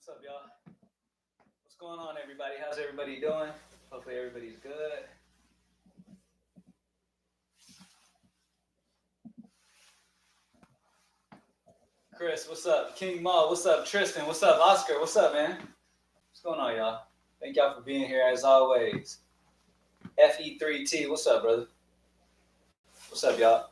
What's up, y'all? What's going on, everybody? How's everybody doing? Hopefully everybody's good. Chris, what's up? King Maul, what's up? Tristan, what's up? Oscar, what's up, man? What's going on, y'all? Thank y'all for being here as always. FE3T, what's up, brother? What's up, y'all?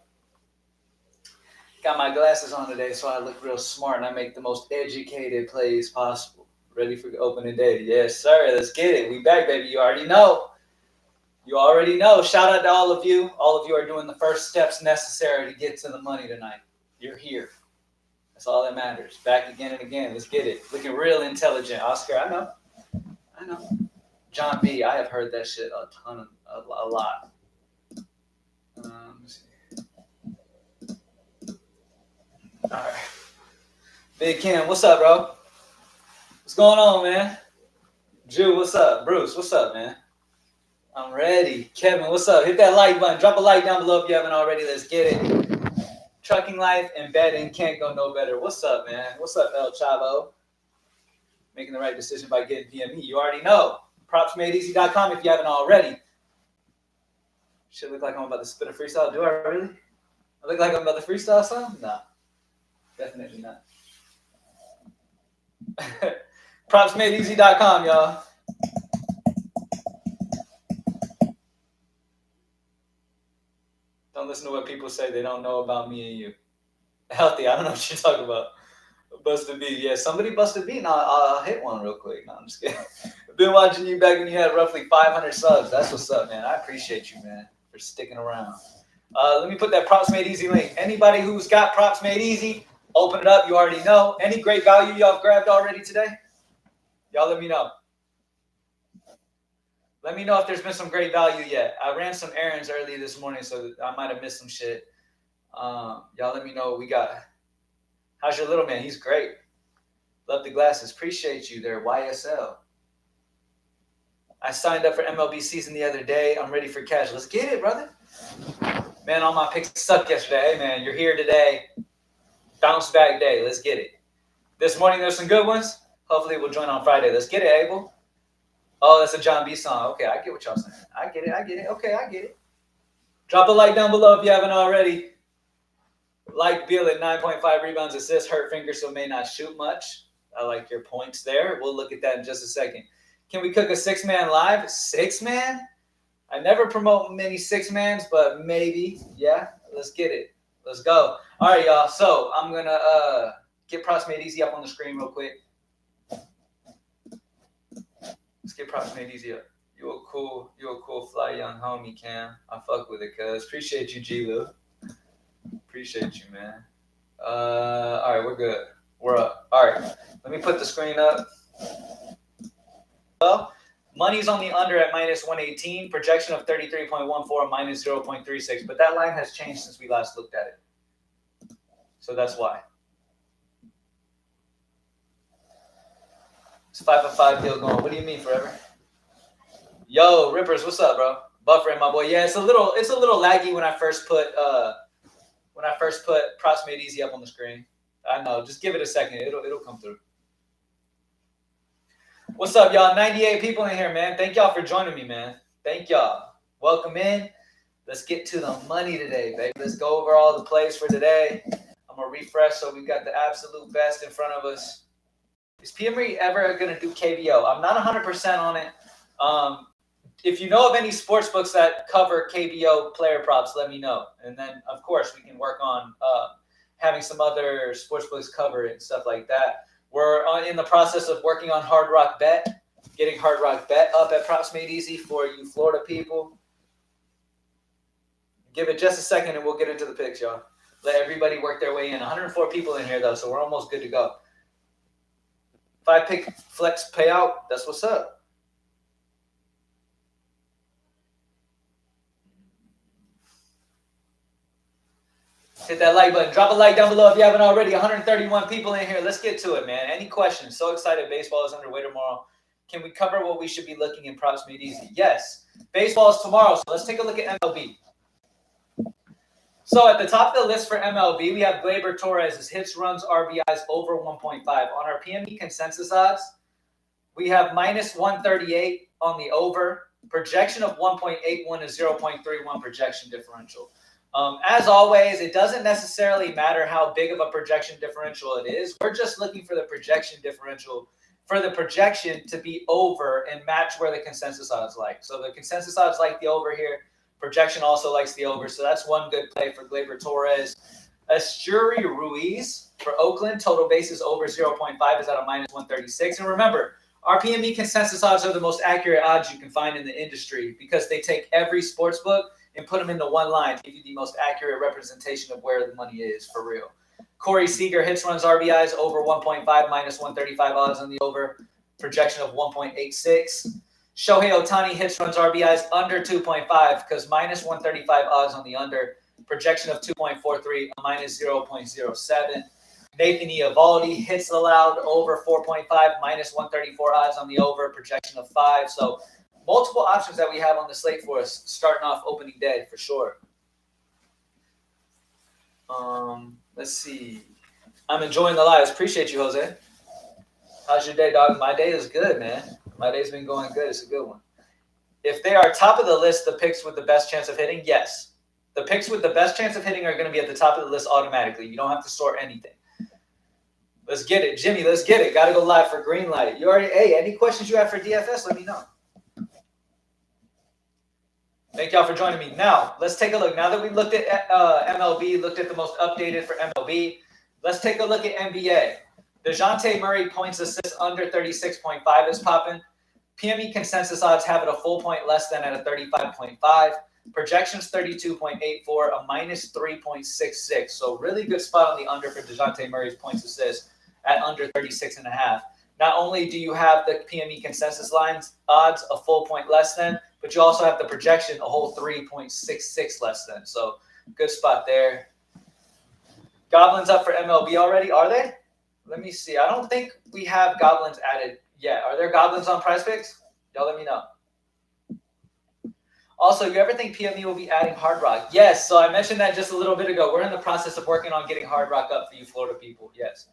Got my glasses on today so I look real smart and I make the most educated plays possible. Ready for opening day? Yes, sir. Let's get it. We back, baby. You already know. You already know. Shout out to all of you. All of you are doing the first steps necessary to get to the money tonight. You're here. That's all that matters. Back again and again. Let's get it. Looking real intelligent. Oscar, I know. John B, I have heard that shit a lot. Let me see. All right. Big Kim, what's up, bro? What's going on, man? Drew, what's up? Bruce, what's up, man? I'm ready. Kevin, what's up? Hit that like button. Drop a like down below if you haven't already. Let's get it. Trucking life and betting can't go no better. What's up, man? What's up, El Chavo? Making the right decision by getting PME. You already know. PropsMadeEasy.com if you haven't already. Should look like I'm about to spit a freestyle. Do I really? I look like I'm about to freestyle something? No. Definitely not. PropsMadeEasy.com, y'all. Don't listen to what people say. They don't know about me and you. Healthy, I don't know what you're talking about. Busted beat. Yeah, somebody busted beat and I'll hit one real quick. No, I'm just kidding. I've been watching you back when you had roughly 500 subs. That's what's up, man. I appreciate you, man, for sticking around. Let me put that Props Made Easy link. Anybody who's got Props Made Easy, open it up. You already know. Any great value y'all grabbed already today? Y'all let me know. Let me know if there's been some great value yet. I ran some errands early this morning, so I might have missed some shit. Y'all let me know what we got. How's your little man? He's great. Love the glasses. Appreciate you there, YSL. I signed up for MLB season the other day. I'm ready for cash. Let's get it, brother. Man, all my picks sucked yesterday. Hey, man, you're here today. Bounce back day. Let's get it. This morning, there's some good ones. Hopefully, we'll join on Friday. Let's get it, Abel. Oh, that's a John B song. Okay, I get what y'all saying. I get it. Okay, I get it. Drop a like down below if you haven't already. Like Beal at 9.5 rebounds, assists, hurt finger, so may not shoot much. I like your points there. We'll look at that in just a second. Can we cook a 6-man live? 6-man? I never promote many 6-mans, but maybe. Yeah, let's get it. Let's go. All right, y'all. So I'm going to get Props Made Easy up on the screen real quick. Let's get Props Made Easy up. You a cool fly young homie, Cam. I fuck with it, cuz. Appreciate you, G-Lou. Appreciate you, man. All right, we're good. We're up. All right, let me put the screen up. Well, money's on the under at minus 118. Projection of 33.14 minus 0.36. But that line has changed since we last looked at it. So that's why. It's 5-5 deal going. What do you mean, forever? Yo, Rippers, what's up, bro? Buffering, my boy. Yeah, it's a little laggy when I first put Props Made Easy up on the screen. I know. Just give it a second. It'll come through. What's up, y'all? 98 people in here, man. Thank y'all for joining me, man. Thank y'all. Welcome in. Let's get to the money today, baby. Let's go over all the plays for today. I'm going to refresh so we got the absolute best in front of us. Is PME ever going to do KBO? I'm not 100% on it. If you know of any sports books that cover KBO player props, let me know. And then, of course, we can work on having some other sports books cover it and stuff like that. We're in the process of working on Hard Rock Bet, getting Hard Rock Bet up at Props Made Easy for you Florida people. Give it just a second and we'll get into the picks, y'all. Let everybody work their way in. 104 people in here, though, so we're almost good to go. 5-pick flex payout, that's what's up. Hit that like button. Drop a like down below if you haven't already. 131 people in here. Let's get to it, man. Any questions? So excited. Baseball is underway tomorrow. Can we cover what we should be looking in Props Made Easy? Yes. Baseball is tomorrow, so let's take a look at MLB. So at the top of the list for MLB, we have Gleyber Torres' hits, runs, RBIs over 1.5. On our PME consensus odds, we have minus 138 on the over. Projection of 1.81 is 0.31 projection differential. As always, it doesn't necessarily matter how big of a projection differential it is. We're just looking for the projection differential for the projection to be over and match where the consensus odds like. So the consensus odds like the over here. Projection also likes the over. So that's one good play for Gleyber Torres. Esteury Ruiz for Oakland. Total bases over 0.5 is at a minus 136. And remember, our PME consensus odds are the most accurate odds you can find in the industry because they take every sports book and put them into one line to give you the most accurate representation of where the money is for real. Corey Seager, hits, runs, RBIs over 1.5, minus 135 odds on the over. Projection of 1.86. Shohei Ohtani, hits, runs, RBIs under 2.5 because minus 135 odds on the under. Projection of 2.43, a minus 0.07. Nathan Eovaldi, hits allowed over 4.5, minus 134 odds on the over. Projection of 5. So multiple options that we have on the slate for us starting off opening day for sure. Let's see. I'm enjoying the lives. Appreciate you, Jose. How's your day, dog? My day is good, man. My day's been going good. It's a good one. If they are top of the list, the picks with the best chance of hitting, yes. The picks with the best chance of hitting are going to be at the top of the list automatically. You don't have to sort anything. Let's get it. Jimmy, let's get it. Got to go live for green light. Hey, any questions you have for DFS, let me know. Thank y'all for joining me. Now, let's take a look. Now that we looked at MLB, looked at the most updated for MLB, let's take a look at NBA. DeJounte Murray points assists under 36.5 is popping. PME consensus odds have it a full point less than at a 35.5. Projections 32.84, a minus 3.66. So really good spot on the under for DeJounte Murray's points assists at under 36.5. Not only do you have the PME consensus lines odds a full point less than, but you also have the projection a whole 3.66 less than. So good spot there. Goblins up for MLB already, are they? Let me see. I don't think we have Goblins added yet. Are there Goblins on Prizepicks? Y'all let me know. Also, you ever think PME will be adding Hard Rock? Yes. So I mentioned that just a little bit ago. We're in the process of working on getting Hard Rock up for you Florida people. Yes.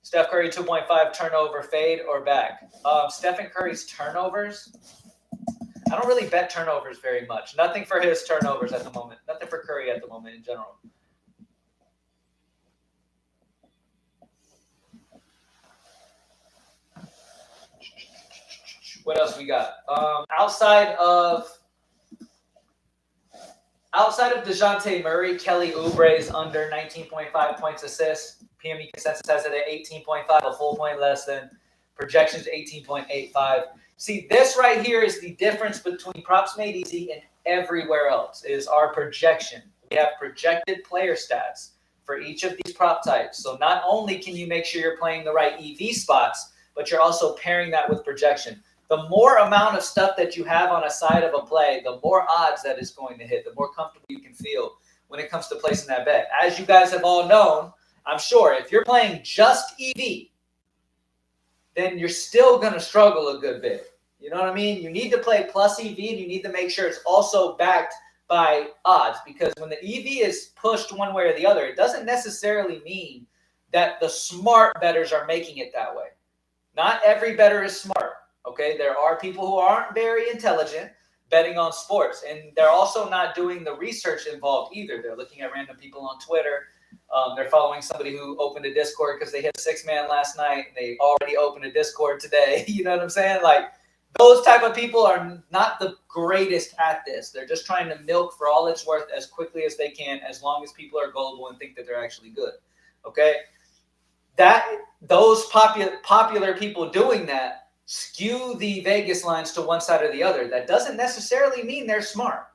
Steph Curry 2.5 turnover fade or back. Stephen Curry's turnovers. I don't really bet turnovers very much. Nothing for his turnovers at the moment. Nothing for Curry at the moment in general. What else we got? Outside of DeJounte Murray, Kelly Oubre is under 19.5 points assists. PME consensus has it at 18.5, a full point less than. Projections 18.85. See, this right here is the difference between Props Made Easy and everywhere else is our projection. We have projected player stats for each of these prop types. So not only can you make sure you're playing the right EV spots, but you're also pairing that with projection. The more amount of stuff that you have on a side of a play, the more odds that it's going to hit, the more comfortable you can feel when it comes to placing that bet. As you guys have all known, I'm sure if you're playing just EV, then you're still going to struggle a good bit. You know what I mean? You need to play plus EV, and you need to make sure it's also backed by odds, because when the EV is pushed one way or the other, it doesn't necessarily mean that the smart bettors are making it that way. Not every bettor is smart. Okay, there are people who aren't very intelligent betting on sports, and they're also not doing the research involved either. They're looking at random people on Twitter. They're following somebody who opened a Discord because they hit 6-man last night. And they already opened a Discord today. You know what I'm saying? Like, those type of people are not the greatest at this. They're just trying to milk for all it's worth as quickly as they can, as long as people are gullible and think that they're actually good. Okay, those popular people doing that skew the Vegas lines to one side or the other. That doesn't necessarily mean they're smart.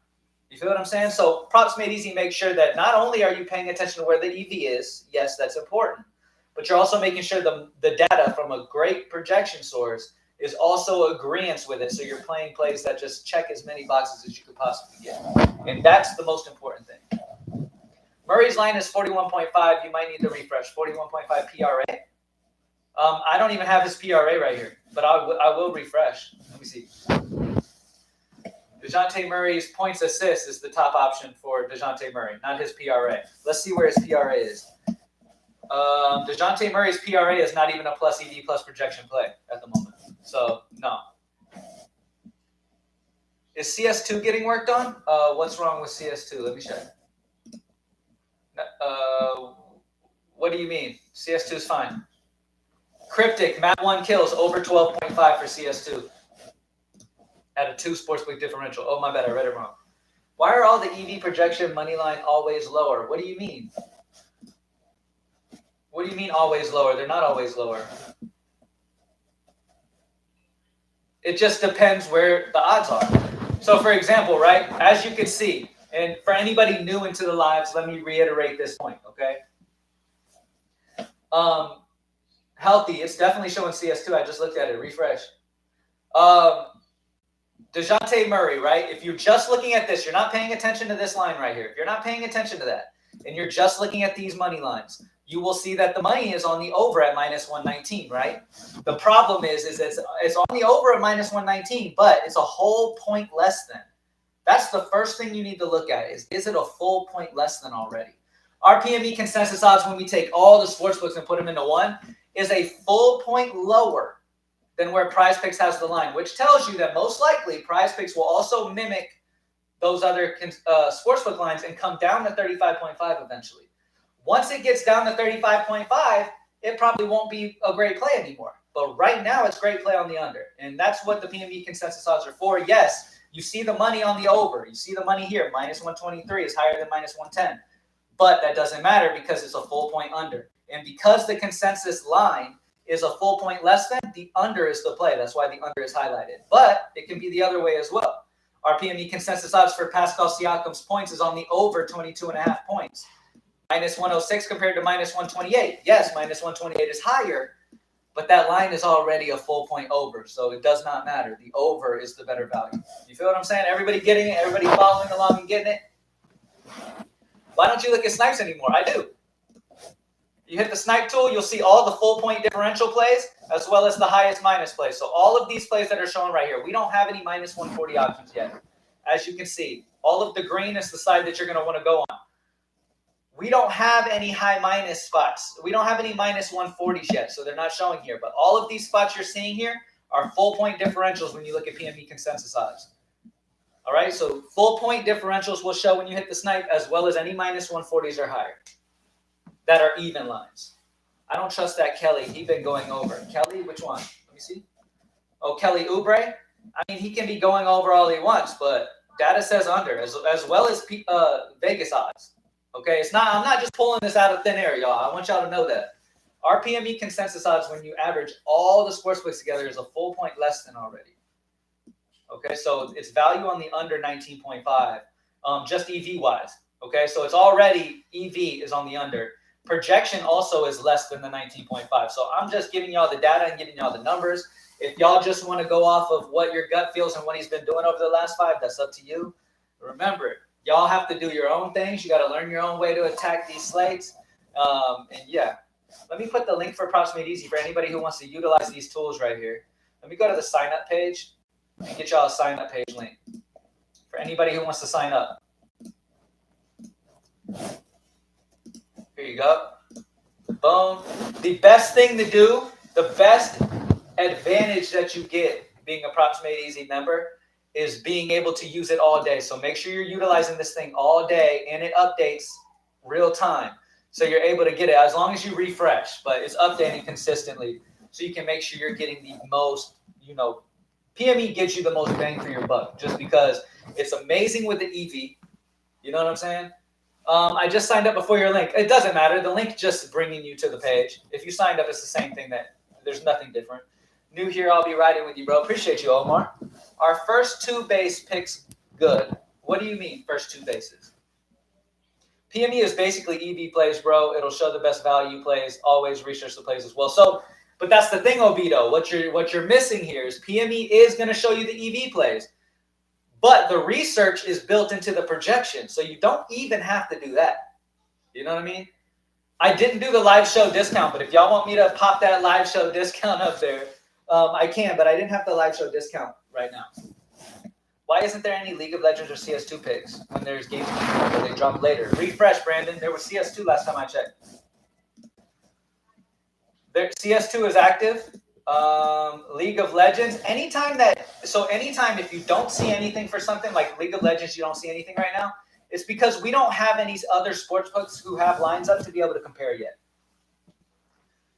You feel what I'm saying? So Props Made Easy make sure that not only are you paying attention to where the EV is, yes, that's important, but you're also making sure the data from a great projection source is also agreeance with it. So you're playing plays that just check as many boxes as you could possibly get. And that's the most important thing. Murray's line is 41.5. You might need to refresh. 41.5 PRA. I don't even have his PRA right here, but I will refresh. Let me see. DeJounte DeJounte Murray's points assist is the top option for DeJounte Murray, not his PRA. Let's see where his PRA is. DeJounte Murray's PRA is not even a plus EV plus projection play at the moment. So, no. Is CS2 getting worked on? What's wrong with CS2? Let me check. What do you mean? CS2 is fine. Cryptic, Matt 1 kills, over 12.5 for CS2. At a 2 sportsbook differential. Oh, my bad. I read it wrong. Why are all the EV projection money line always lower? What do you mean? What do you mean always lower? They're not always lower. It just depends where the odds are. So, for example, right, as you can see, and for anybody new into the lives, let me reiterate this point, okay? Healthy, it's definitely showing CS2. I just looked at it. Refresh. DeJounte Murray, right? If you're just looking at this, you're not paying attention to this line right here. If you're not paying attention to that, and you're just looking at these money lines, you will see that the money is on the over at minus 119, right? The problem is it's on the over at minus 119, but it's a whole point less than. That's the first thing you need to look at is it a full point less than already? Our PME consensus odds when we take all the sportsbooks and put them into one is a full point lower than where Prizepicks has the line, which tells you that most likely Prizepicks will also mimic those other sportsbook lines and come down to 35.5 eventually. Once it gets down to 35.5, it probably won't be a great play anymore. But right now, it's great play on the under. And that's what the PME consensus odds are for. Yes, you see the money on the over. You see the money here. Minus 123 is higher than minus 110. But that doesn't matter because it's a full point under. And because the consensus line is a full point less than, the under is the play. That's why the under is highlighted. But it can be the other way as well. Our PME consensus odds for Pascal Siakam's points is on the over 22.5 points. Minus 106 compared to minus 128. Yes, minus 128 is higher, but that line is already a full point over, so it does not matter. The over is the better value. You feel what I'm saying? Everybody getting it? Everybody following along and getting it? Why don't you look at snipes anymore? I do. You hit the snipe tool, you'll see all the full point differential plays as well as the highest minus plays. So all of these plays that are shown right here, we don't have any minus 140 options yet. As you can see, all of the green is the side that you're going to want to go on. We don't have any high minus spots. We don't have any minus 140s yet, so they're not showing here. But all of these spots you're seeing here are full point differentials when you look at PME consensus odds. All right, so full point differentials will show when you hit the snipe as well as any minus 140s or higher that are even lines. I don't trust that Kelly. He's been going over. Kelly, which one? Let me see. Oh, Kelly Oubre? I mean, he can be going over all he wants, but data says under as well as Vegas odds. Okay, I'm not just pulling this out of thin air, y'all. I want y'all to know that. Our PME consensus odds, when you average all the sportsbooks together, is a full point less than already. Okay, so it's value on the under 19.5, just EV-wise. Okay, so it's already EV is on the under. Projection also is less than the 19.5. So I'm just giving y'all the data and giving y'all the numbers. If y'all just want to go off of what your gut feels and what he's been doing over the last 5, that's up to you. Remember, y'all have to do your own things. You got to learn your own way to attack these slates. And yeah, let me put the link for Props Made Easy for anybody who wants to utilize these tools right here. Let me go to the sign up page and get y'all a sign up page link for anybody who wants to sign up. Here you go. Boom. The best thing to do, the best advantage that you get being a Props Made Easy member is being able to use it all day. So make sure you're utilizing this thing all day and it updates real time. So you're able to get it as long as you refresh, but it's updating consistently. So you can make sure you're getting the most, PME gives you the most bang for your buck just because it's amazing with the EV. You know what I'm saying? I just signed up before your link. It doesn't matter. The link just bringing you to the page. If you signed up, it's the same thing. There's nothing different. New here, I'll be riding with you, bro. Appreciate you, Omar. Our first 2 base picks good. What do you mean, first 2 bases? PME is basically EV plays, bro. It'll show the best value plays. Always research the plays as well. So, but that's the thing, Obito. What you're missing here is PME is going to show you the EV plays. But the research is built into the projection. So you don't even have to do that. You know what I mean? I didn't do the live show discount, but if y'all want me to pop that live show discount up there, I can, but I didn't have the live show discount right now. Why isn't there any League of Legends or CS2 picks when there's games where they drop later? Refresh, Brandon. There was CS2 last time I checked. CS2 is active. League of Legends. Anytime if you don't see anything for something like League of Legends, you don't see anything right now, it's because we don't have any other sportsbooks who have lines up to be able to compare yet.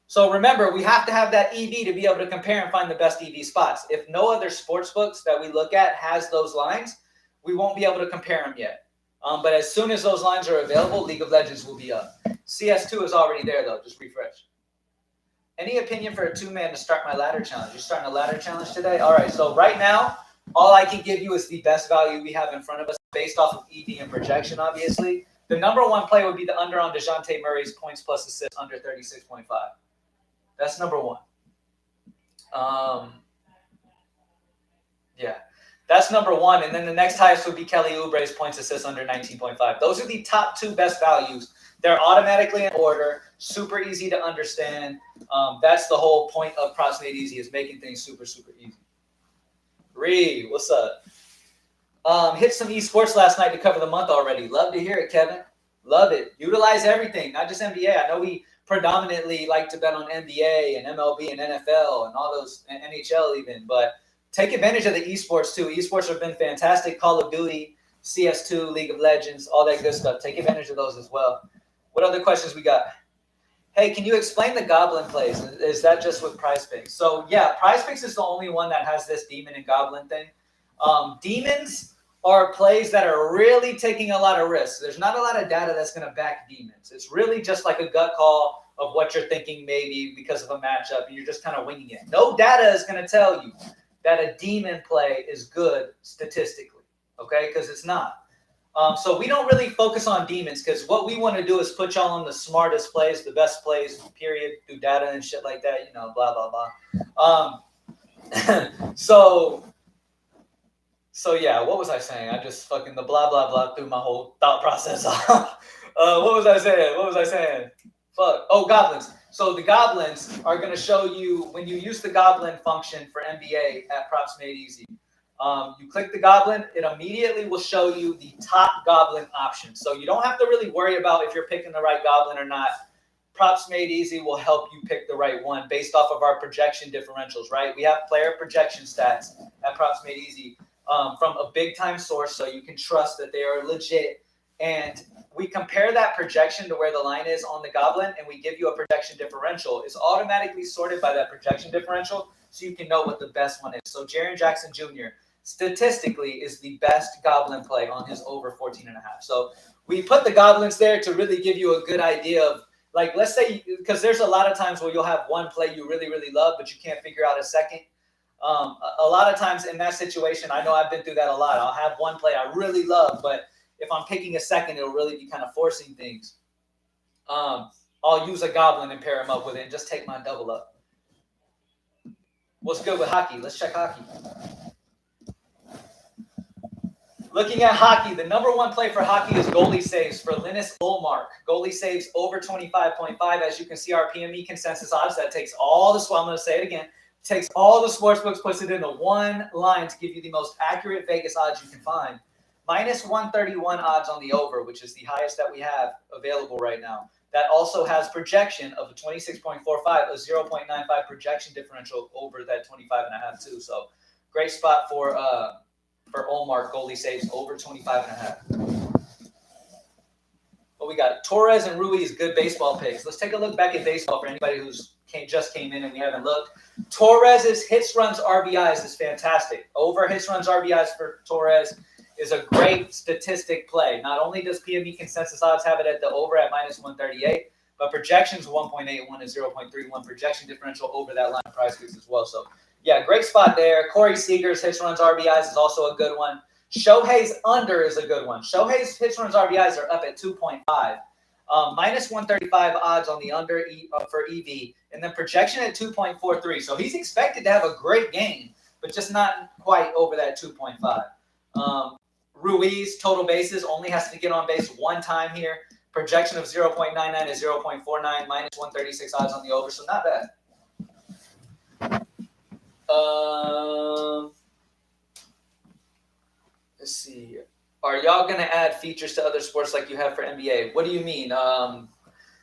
So remember, we have to have that EV to be able to compare and find the best EV spots. If no other sports books that we look at has those lines, we won't be able to compare them yet. But as soon as those lines are available, League of Legends will be up. CS2 is already there, though. Just refresh. Any opinion for a two-man to start my ladder challenge? You're starting a ladder challenge today? All right, so right now, all I can give you is the best value we have in front of us based off of EV and projection, obviously. The number one play would be the under on DeJounte Murray's points plus assists under 36.5. That's number one. Yeah, that's number one. And then the next highest would be Kelly Oubre's points assists under 19.5. Those are the top two best values. They're automatically in order, super easy to understand. That's the whole point of Props Made Easy, is making things super, super easy. Reed, what's up? Hit some esports last night to cover the month already. Love to hear it, Kevin. Love it. Utilize everything, not just NBA. I know we predominantly like to bet on NBA and MLB and NFL and all those, and NHL even, but take advantage of the esports too. Esports have been fantastic. Call of Duty, CS2, League of Legends, all that good stuff. Take advantage of those as well. What other questions we got? Hey, can you explain the Goblin plays? Is that just with Prizepicks? So yeah, Prizepicks is the only one that has this Demon and Goblin thing. Demons are plays that are really taking a lot of risks. There's not a lot of data that's going to back demons. It's really just like a gut call of what you're thinking maybe because of a matchup, and you're just kind of winging it. No data is going to tell you that a demon play is good statistically, okay? Because it's not. So we don't really focus on demons because what we want to do is put y'all on the smartest plays, the best plays, period, through data and shit like that, blah, blah, blah. So yeah, what was I saying? I just fucking the blah, blah, blah threw my whole thought process off. What was I saying? Fuck. Oh, goblins. So the goblins are going to show you when you use the goblin function for NBA at Props Made Easy. You click the goblin, it immediately will show you the top goblin option. So you don't have to really worry about if you're picking the right goblin or not. Props Made Easy will help you pick the right one based off of our projection differentials, right? We have player projection stats at Props Made Easy from a big-time source, so you can trust that they are legit. And we compare that projection to where the line is on the goblin, and we give you a projection differential. It's automatically sorted by that projection differential, so you can know what the best one is. So Jaren Jackson Jr. statistically is the best goblin play on his over 14.5. So we put the goblins there to really give you a good idea of, like, let's say, because there's a lot of times where you'll have one play you really, really love, but you can't figure out a second. A lot of times in that situation, I know I've been through that a lot. I'll have one play I really love, but if I'm picking a second, it'll really be kind of forcing things. I'll use a goblin and pair him up with it and just take my double up. What's good with hockey? Let's check hockey. Looking at hockey, the number one play for hockey is goalie saves for Linus Ullmark. Goalie saves over 25.5. As you can see, our PME consensus odds, that takes all the, I'm going to say it again, takes all the sportsbooks, puts it into one line to give you the most accurate Vegas odds you can find. Minus 131 odds on the over, which is the highest that we have available right now. That also has projection of a 26.45, a 0.95 projection differential over that 25.5 too. So great spot for Ullmark goalie saves over 25.5. What we got? Torres and Ruiz, good baseball picks. Let's take a look back at baseball for anybody who's just came in and we haven't looked. Torres's hits, runs, RBIs is fantastic. Over hits, runs, RBIs for Torres is a great statistic play. Not only does PME consensus odds have it at the over at minus 138, but projections 1.81 and 0.31. Projection differential over that line of Prizepicks as well. So, yeah, great spot there. Corey Seager's hits, runs, RBIs is also a good one. Shohei's under is a good one. Shohei's hits, runs, RBIs are up at 2.5. Minus 135 odds on the under for EV, and then projection at 2.43. So he's expected to have a great game, but just not quite over that 2.5. Ruiz, total bases, only has to get on base one time here. Projection of 0.99 is 0.49, minus 136 odds on the over, so not bad. Let's see. Are y'all going to add features to other sports like you have for NBA? What do you mean?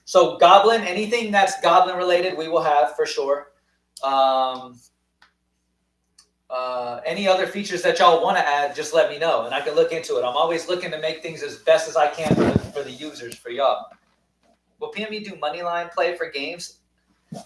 So Goblin, anything that's Goblin related, we will have for sure. Any other features that y'all want to add, just let me know, and I can look into it. I'm always looking to make things as best as I can for the users, for y'all. Will PME do moneyline play for games?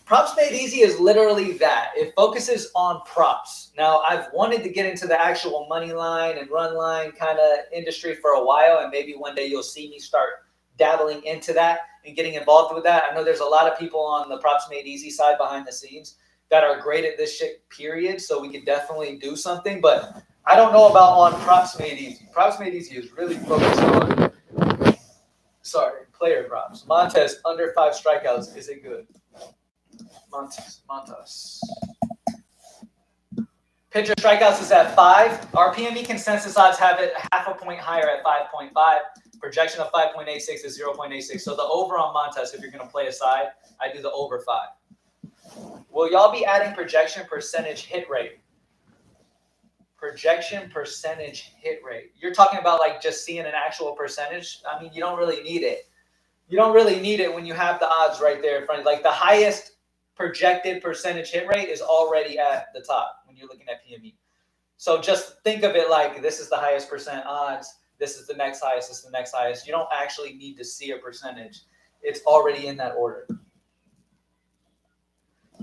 Props Made Easy is literally that. It focuses on props. Now, I've wanted to get into the actual money line and run line kind of industry for a while, and maybe one day you'll see me start dabbling into that and getting involved with that. I know there's a lot of people on the Props Made Easy side behind the scenes that are great at this shit, period, so we could definitely do something, but I don't know about on Props Made Easy. Props Made Easy is really focused on, player props. Montez, under 5 strikeouts. Is it good? Montas. Pitcher strikeouts is at 5. Our PME consensus odds have it half a point higher at 5.5. Projection of 5.86 is 0.86. So the over on Montas, if you're going to play a side, I do the over 5. Will y'all be adding projection percentage hit rate? Projection percentage hit rate. You're talking about like just seeing an actual percentage? I mean, you don't really need it. You don't really need it when you have the odds right there in front of you. Like the highest projected percentage hit rate is already at the top when you're looking at PME. So just think of it like this is the highest percent odds. This is the next highest. This is the next highest. You don't actually need to see a percentage. It's already in that order.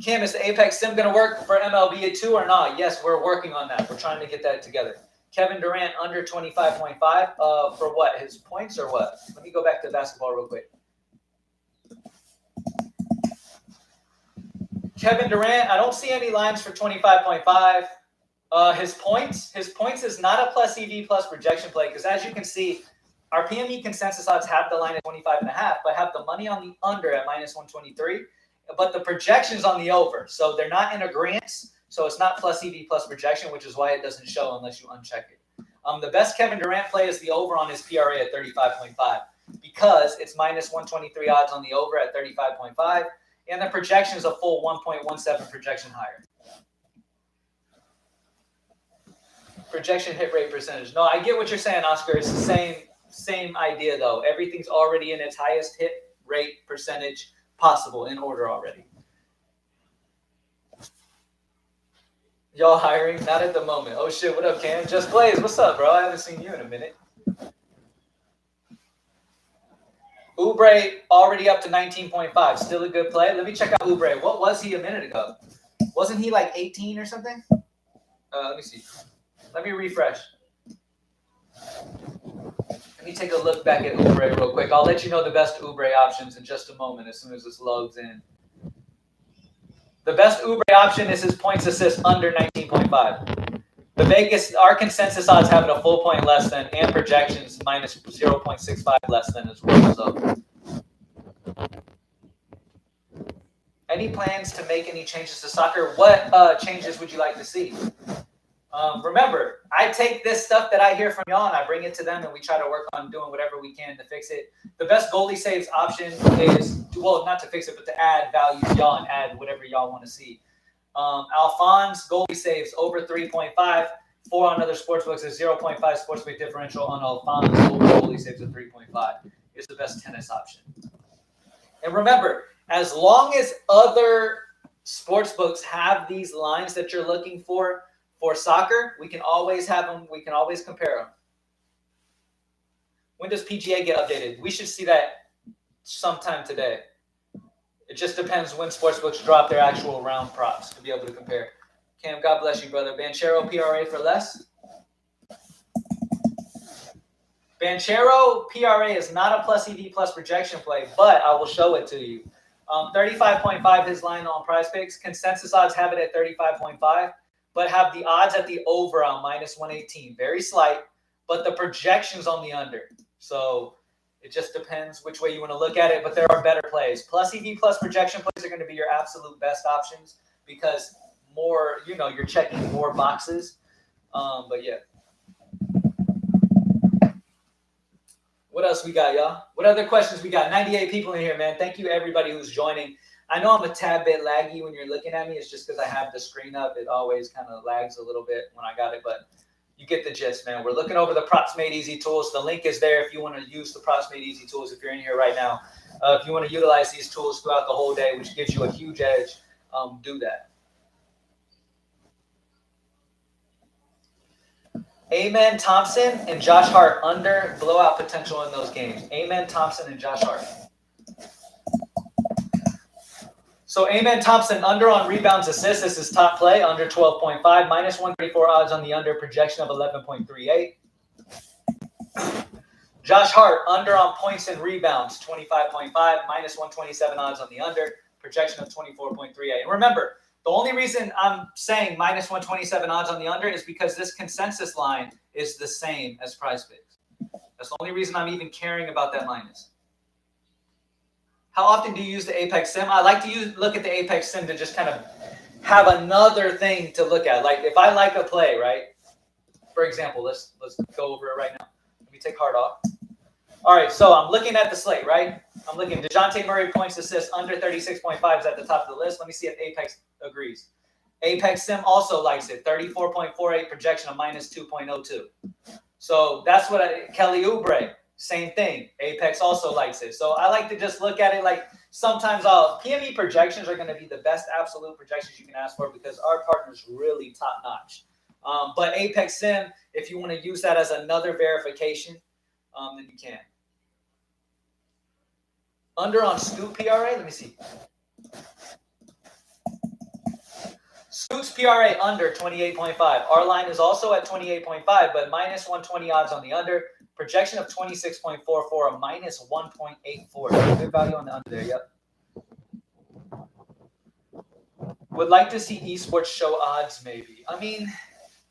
Kim, is the Apex Sim going to work for MLB 2 or not? Yes, we're working on that. We're trying to get that together. Kevin Durant under 25.5 for what? His points or what? Let me go back to basketball real quick. Kevin Durant, I don't see any lines for 25.5. His points is not a plus EV plus projection play because as you can see, our PME consensus odds have the line at 25.5, but have the money on the under at minus 123. But the projection's on the over. So they're not in agreement. So it's not plus EV plus projection, which is why it doesn't show unless you uncheck it. The best Kevin Durant play is the over on his PRA at 35.5 because it's minus 123 odds on the over at 35.5. And the projection is a full 1.17 projection higher. Projection hit rate percentage. No, I get what you're saying, Oscar. It's the same idea, though. Everything's already in its highest hit rate percentage possible in order already. Y'all hiring? Not at the moment. Oh, shit. What up, Cam? Just Blaze. What's up, bro? I haven't seen you in a minute. Oubre already up to 19.5. Still a good play. Let me check out Oubre. What was he a minute ago? Wasn't he like 18 or something? Let me see. Let me refresh. Let me take a look back at Oubre real quick. I'll let you know the best Oubre options in just a moment as soon as this loads in. The best Oubre option is his points assist under 19.5. The Vegas, our consensus odds have it a full point less than, and projections minus 0.65 less than as well. So, any plans to make any changes to soccer? What changes would you like to see? Remember, I take this stuff that I hear from y'all and I bring it to them and we try to work on doing whatever we can to fix it. The best goalie saves option is, well, not to fix it, but to add value to y'all and add whatever y'all want to see. Alphonse goalie saves over 3.5. 4 on other sportsbooks is 0.5 sportsbook differential on Alphonse over goalie saves of 3.5 is the best tennis option. And remember, as long as other sportsbooks have these lines that you're looking for soccer, we can always have them. We can always compare them. When does PGA get updated? We should see that sometime today. It just depends when sportsbooks drop their actual round props to be able to compare. Cam, God bless you, brother. Banchero PRA for less. Banchero PRA is not a plus EV plus projection play, but I will show it to you. 35.5 his line on Prizepicks. Consensus odds have it at 35.5. But have the odds at the over on minus 118. Very slight, but the projection's on the under. So it just depends which way you want to look at it, but there are better plays. Plus EV plus projection plays are going to be your absolute best options because more, you're checking more boxes. But yeah. What else we got, y'all? What other questions we got? 98 people in here, man. Thank you, everybody who's joining. I know I'm a tad bit laggy when you're looking at me. It's just because I have the screen up. It always kind of lags a little bit when I got it. But You get the gist, man. We're looking over the Props Made Easy tools. The link is there if you want to use the Props Made Easy tools if you're in here right now. If you want to utilize these tools throughout the whole day, which gives you a huge edge, do that. Amen Thompson and Josh Hart under blowout potential in those games. Amen Thompson and Josh Hart. So Amen Thompson under on rebounds, assists. This is top play, under 12.5, minus 134 odds on the under, projection of 11.38. Josh Hart under on points and rebounds, 25.5, minus 127 odds on the under, projection of 24.38. And remember, the only reason I'm saying minus 127 odds on the under is because this consensus line is the same as Prizepicks. That's the only reason I'm even caring about that minus. How often do you use the Apex Sim? I like to look at the Apex Sim to just kind of have another thing to look at. Like if I like a play, right? For example, let's go over it right now. Let me take Hart off. All right, so I'm looking at the slate, right? I'm looking DeJounte Murray points, assists under 36.5 is at the top of the list. Let me see if Apex agrees. Apex Sim also likes it. 34.48 projection of minus 2.02. So that's what Kelly Oubre. Same thing. Apex also likes it. So I like to just look at it like sometimes PME projections are going to be the best absolute projections you can ask for because our partner's really top notch. But Apex Sim, if you want to use that as another verification, then you can. Under on Scoot PRA, let me see. Scoot's PRA under 28.5. Our line is also at 28.5, but minus 120 odds on the under. Projection of 26.44, a minus 1.84. Good value on the under there, yep. Would like to see esports show odds, maybe. I mean,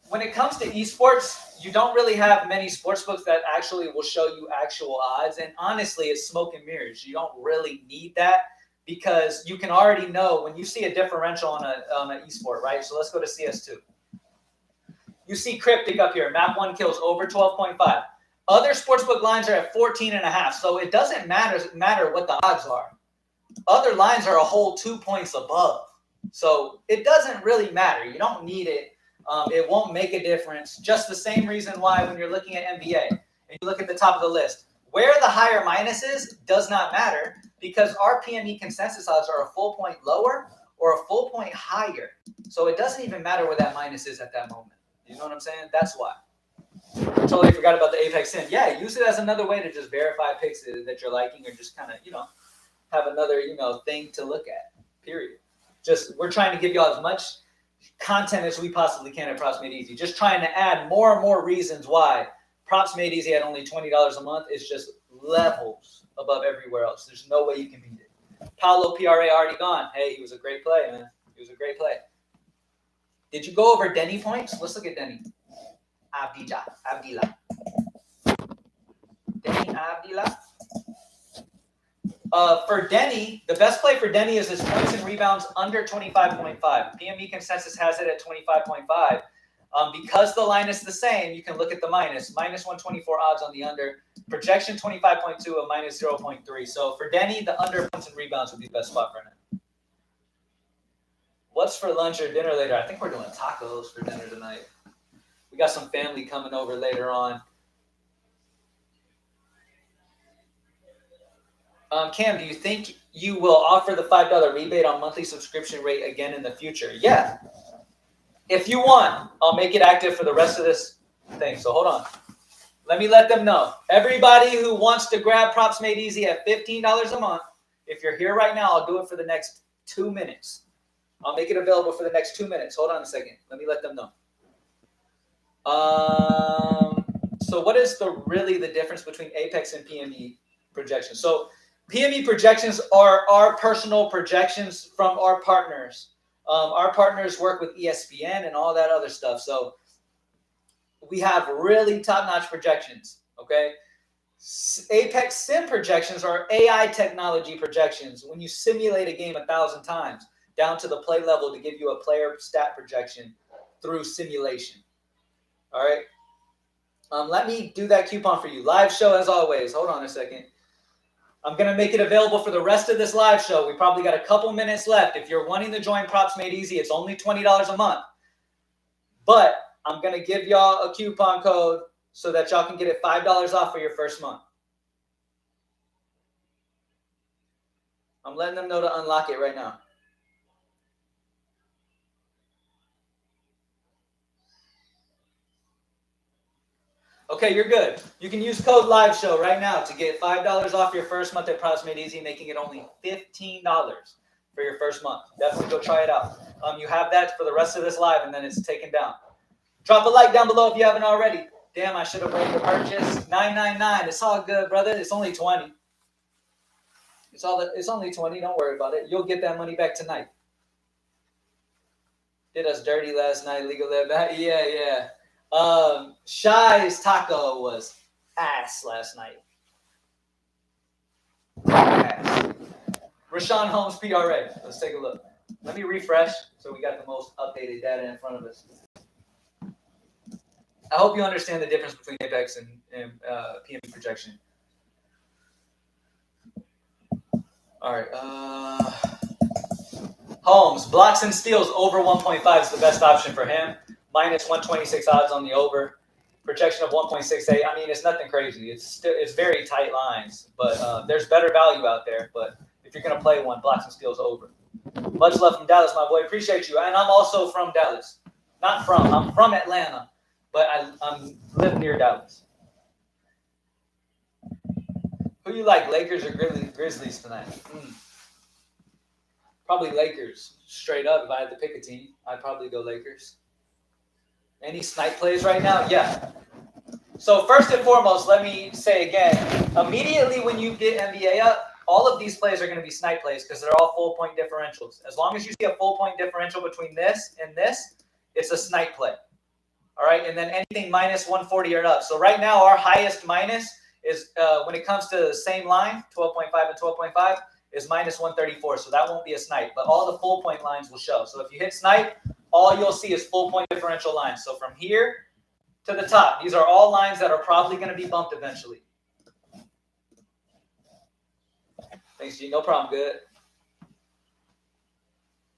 when it comes to esports, you don't really have many sportsbooks that actually will show you actual odds. And honestly, it's smoke and mirrors. You don't really need that because you can already know when you see a differential on an esport, right? So let's go to CS2. You see Cryptic up here. Map 1 kills over 12.5. Other sportsbook lines are at 14.5. So it doesn't matter what the odds are. Other lines are a whole 2 points above. So it doesn't really matter. You don't need it. It won't make a difference. Just the same reason why when you're looking at NBA and you look at the top of the list, where the higher minus is does not matter because our PME consensus odds are a full point lower or a full point higher. So it doesn't even matter where that minus is at that moment. You know what I'm saying? That's why. I totally forgot about the Apex Sim. Yeah, use it as another way to just verify picks that you're liking or just kind of, have another, thing to look at, period. Just we're trying to give y'all as much content as we possibly can at Props Made Easy. Just trying to add more and more reasons why Props Made Easy at only $20 a month is just levels above everywhere else. There's no way you can beat it. Paolo PRA already gone. Hey, he was a great play, man. He was a great play. Did you go over Denny points? Let's look at Denny. Abdillah. Denny Abdillah. For Denny, the best play for Denny is his points and rebounds under 25.5. PME consensus has it at 25.5. Because the line is the same, you can look at the minus 124 odds on the under. Projection 25.2, a minus 0.3. So for Denny, the under points and rebounds would be the best spot for him. What's for lunch or dinner later? I think we're doing tacos for dinner tonight. We got some family coming over later on. Cam, do you think you will offer the $5 rebate on monthly subscription rate again in the future? Yeah. If you want, I'll make it active for the rest of this thing. So hold on. Let me let them know. Everybody who wants to grab Props Made Easy at $15 a month, if you're here right now, I'll do it for the next 2 minutes. I'll make it available for the next 2 minutes. Hold on a second. Let me let them know. So what is really the difference between Apex and PME projections? So PME projections are our personal projections from our partners. Our partners work with ESPN and all that other stuff. So we have really top-notch projections, okay? Apex Sim projections are AI technology projections. When you simulate a game 1,000 times down to the play level to give you a player stat projection through simulation. All right? Let me do that coupon for you. Live show as always. Hold on a second. I'm going to make it available for the rest of this live show. We probably got a couple minutes left. If you're wanting to join Props Made Easy, it's only $20 a month. But I'm going to give y'all a coupon code so that y'all can get it $5 off for your first month. I'm letting them know to unlock it right now. Okay, you're good. You can use code LIVESHOW right now to get $5 off your first month at Props Made Easy, making it only $15 for your first month. Definitely go try it out. You have that for the rest of this live, and then it's taken down. Drop a like down below if you haven't already. Damn, I should have made the purchase. $9.99. It's all good, brother. It's only $20. It's only $20. Don't worry about it. You'll get that money back tonight. Did us dirty last night, Legal Lab. Yeah. Shy's taco was ass last night. Ass. Rashawn Holmes PRA. Let's take a look. Let me refresh so we got the most updated data in front of us. I hope you understand the difference between Apex and PME projection. All right. Holmes, blocks and steals over 1.5 is the best option for him. Minus 126 odds on the over. Projection of 1.68. I mean, it's nothing crazy. It's very tight lines, but there's better value out there. But if you're going to play one, blocks and steals over. Much love from Dallas, my boy. Appreciate you. And I'm also from Dallas. I'm from Atlanta, but I'm live near Dallas. Who you like, Lakers or Grizzlies tonight? Probably Lakers. Straight up, if I had to pick a team, I'd probably go Lakers. Any snipe plays right now? Yeah. So first and foremost, let me say again, immediately when you get NBA up, all of these plays are going to be snipe plays because they're all full point differentials. As long as you see a full point differential between this and this, it's a snipe play. All right, and then anything minus 140 or up. So right now, our highest minus is when it comes to the same line, 12.5 and 12.5, is minus 134. So that won't be a snipe, but all the full point lines will show. So if you hit snipe, all you'll see is full point differential lines. So from here to the top, these are all lines that are probably going to be bumped eventually. Thanks, G. No problem. Good.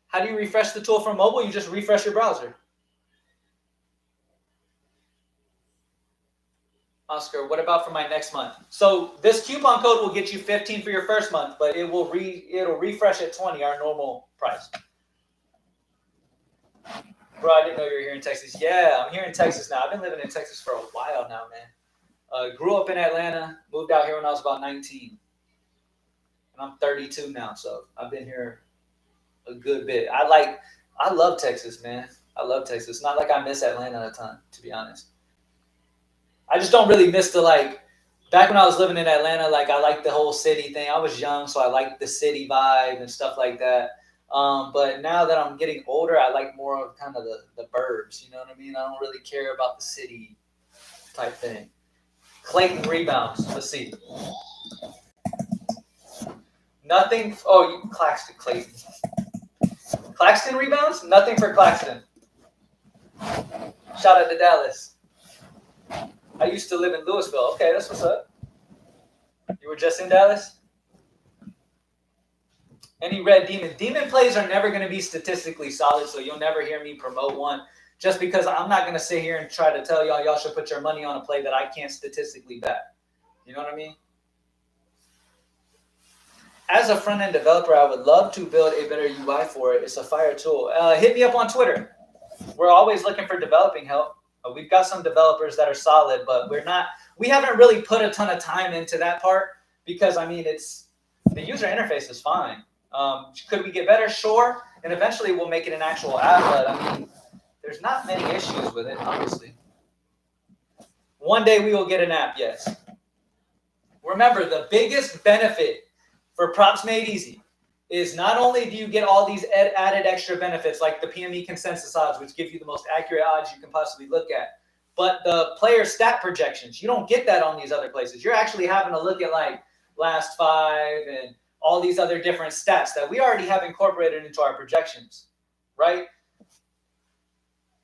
How do you refresh the tool from mobile? You just refresh your browser. Oscar, what about for my next month? So this coupon code will get you 15 for your first month, but it'll refresh at 20, our normal price. Bro, I didn't know you were here in Texas. Yeah, I'm here in Texas now. I've been living in Texas for a while now, man. Grew up in Atlanta, moved out here when I was about 19. And I'm 32 now, so I've been here a good bit. I love Texas, man. I love Texas. It's not like I miss Atlanta a ton, to be honest. I just don't really miss back when I was living in Atlanta, I liked the whole city thing. I was young, so I liked the city vibe and stuff like that. But now that I'm getting older, I like more of kind of the burbs, you know what I mean? I don't really care about the city type thing. Clayton rebounds. Let's see. Nothing. Oh, Claxton, Clayton. Claxton rebounds? Nothing for Claxton. Shout out to Dallas. I used to live in Louisville. Okay, that's what's up. You were just in Dallas? Any red demon? Demon plays are never going to be statistically solid, so you'll never hear me promote one. Just because I'm not going to sit here and try to tell y'all should put your money on a play that I can't statistically bet. You know what I mean? As a front-end developer, I would love to build a better UI for it. It's a fire tool. Hit me up on Twitter. We're always looking for developing help. We've got some developers that are solid, but we haven't really put a ton of time into that part because, I mean, the user interface is fine. Could we get better? Sure. And eventually we'll make it an actual app, but I mean, there's not many issues with it, obviously. One day we will get an app, yes. Remember, the biggest benefit for Props Made Easy is not only do you get all these added extra benefits like the PME consensus odds, which give you the most accurate odds you can possibly look at, but the player stat projections, you don't get that on these other places. You're actually having to look at last five and all these other different stats that we already have incorporated into our projections, right?